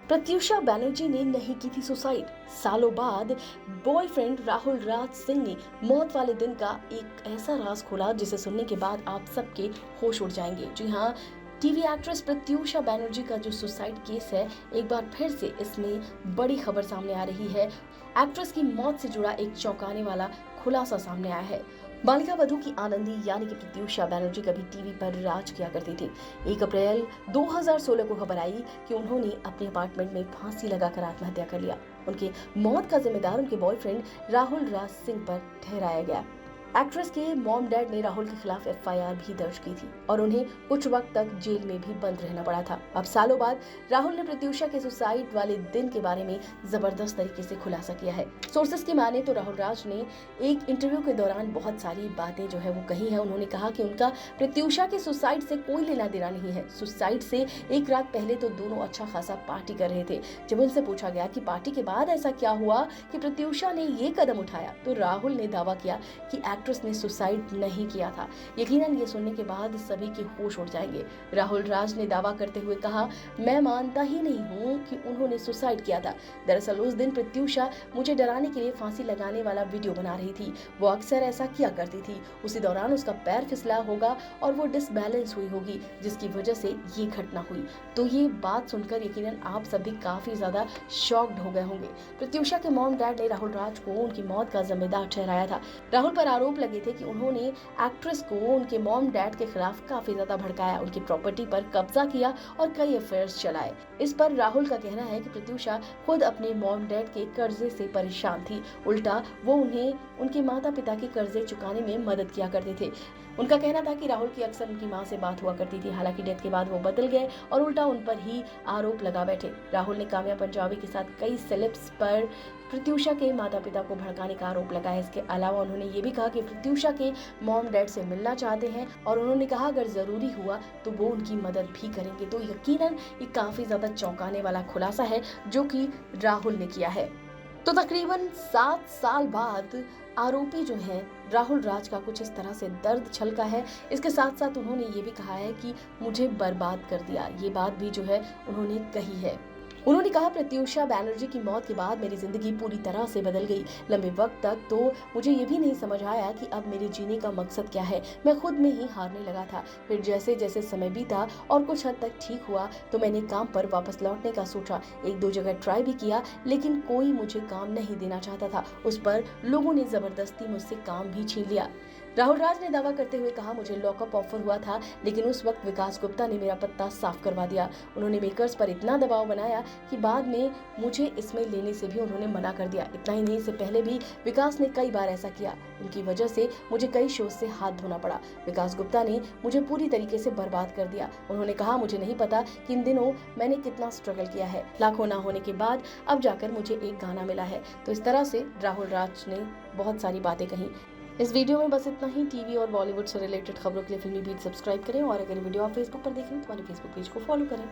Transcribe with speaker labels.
Speaker 1: प्रत्यूषा बैनर्जी ने नहीं की थी सुसाइड। सालों बाद बॉयफ्रेंड राहुल राज सिंह ने मौत वाले दिन का एक ऐसा राज खोला जिसे सुनने के बाद आप सबके होश उड़ जाएंगे। जी हाँ, टीवी एक्ट्रेस प्रत्यूषा बैनर्जी का जो सुसाइड केस है, एक बार फिर से इसमें बड़ी खबर सामने आ रही है। एक्ट्रेस की मौत से जुड़ा एक चौंकाने वाला खुलासा सामने आया है। बालिका वधू की आनंदी यानी कि प्रत्यूषा बैनर्जी कभी टीवी पर राज किया करती थी। 1 अप्रैल 2016 को खबर आई कि उन्होंने अपने अपार्टमेंट में फांसी लगाकर आत्महत्या कर लिया। उनकी मौत का जिम्मेदार उनके बॉयफ्रेंड राहुल राज सिंह पर ठहराया गया। एक्ट्रेस के मॉम डैड ने राहुल के खिलाफ एफआईआर भी दर्ज की थी और उन्हें कुछ वक्त तक जेल में भी बंद रहना पड़ा था। अब सालों बाद राहुल ने प्रत्यूषा के सुसाइड वाले दिन के बारे में जबरदस्त तरीके से खुलासा किया है। सोर्सेस की माने तो राहुल राज ने एक इंटरव्यू के दौरान बहुत सारी बातें जो है वो कही है। उन्होंने कहा कि उनका प्रत्यूषा के सुसाइड से कोई लेना देना नहीं है। सुसाइड से एक रात पहले तो दोनों अच्छा खासा पार्टी कर रहे थे। जब उनसे पूछा गया कि पार्टी के बाद ऐसा क्या हुआ कि प्रत्यूषा ने ये कदम उठाया, तो राहुल ने दावा किया कि एक्ट्रेस ने सुसाइड नहीं किया था। यकीनन ये सुनने के बाद सभी के होश उड़ जाएंगे। राहुल राज ने दावा करते हुए कहा, मैं मानता ही नहीं हूँ कि उन्होंने सुसाइड किया था। दरअसल उस दिन प्रत्यूषा मुझे डराने के लिए फांसी लगाने वाला वीडियो बना रही थी। वो अक्सर ऐसा किया करती थी। उसी दौरान उसका पैर फिसला होगा और वो डिसबैलेंस हुई होगी, जिसकी वजह से ये घटना हुई। तो ये बात सुनकर यकीनन आप सभी काफी ज्यादा शॉक्ड हो गए होंगे। प्रत्यूषा के मॉम डैड ने राहुल राज को उनकी मौत का जिम्मेदार ठहराया था। राहुल पर आरोप लगे थे कि उन्होंने एक्ट्रेस को उनके मॉम डैड के खिलाफ काफी ज्यादा भड़काया, उनकी प्रॉपर्टी पर कब्जा किया और कई अफेयर्स चलाए। इस पर राहुल का कहना है कि प्रत्यूषा खुद अपने मॉम डैड के कर्जे से परेशान थी। उल्टा वो उन्हें उनके माता पिता के कर्जे चुकाने में मदद किया करते थे। उनका कहना था कि राहुल की अक्सर उनकी मां से बात हुआ करती थी। हालांकि डेथ के बाद वो बदल गए और उल्टा उन पर ही आरोप लगा बैठे। राहुल ने काम्या पंजाबी के साथ कई सेलेब्स पर प्रत्यूषा के माता पिता को भड़काने का आरोप लगाया। इसके अलावा उन्होंने ये भी कहा कि प्रत्यूषा के मॉम डैड से मिलना चाहते हैं और उन्होंने कहा अगर जरूरी हुआ तो वो उनकी मदद भी करेंगे। तो यकीनन ये काफी ज्यादा चौंकाने वाला खुलासा है जो कि राहुल ने किया है। तो तकरीबन 7 साल बाद आरोपी जो है राहुल राज का कुछ इस तरह से दर्द छलका है। इसके साथ साथ उन्होंने ये भी कहा है कि मुझे बर्बाद कर दिया। ये बात भी जो है उन्होंने कही है। उन्होंने कहा, प्रत्यूषा बैनर्जी की मौत के बाद मेरी जिंदगी पूरी तरह से बदल गई। लंबे वक्त तक तो मुझे ये भी नहीं समझ आया कि अब मेरे जीने का मकसद क्या है। मैं खुद में ही हारने लगा था। फिर जैसे जैसे समय बीता और कुछ हद तक ठीक हुआ तो मैंने काम पर वापस लौटने का सोचा। 1-2 जगह ट्राई भी किया लेकिन कोई मुझे काम नहीं देना चाहता था। उस पर लोगों ने जबरदस्ती मुझसे काम भी छीन लिया। राहुल राज ने दावा करते हुए कहा, मुझे लॉकअप ऑफर हुआ था लेकिन उस वक्त विकास गुप्ता ने मेरा पत्ता साफ करवा दिया। उन्होंने मेकर्स पर इतना दबाव बनाया कि बाद में मुझे इसमें लेने से भी उन्होंने मना कर दिया। इतना ही नहीं, इससे पहले भी विकास ने कई बार ऐसा किया। उनकी वजह से मुझे कई शोज से हाथ धोना पड़ा। विकास गुप्ता ने मुझे पूरी तरीके से बर्बाद कर दिया। उन्होंने कहा, मुझे नहीं पता कि इन दिनों मैंने कितना स्ट्रगल किया है। लाखों ना होने के बाद अब जाकर मुझे एक गाना मिला है। तो इस तरह से राहुल राज ने बहुत सारी बातें कही। इस वीडियो में बस इतना ही। टीवी और बॉलीवुड से रिलेटेड खबरों के लिए फिल्मी बीट सब्सक्राइब करें और अगर वीडियो आप फेसबुक पर देखें तो हमारे फेसबुक पेज को फॉलो करें।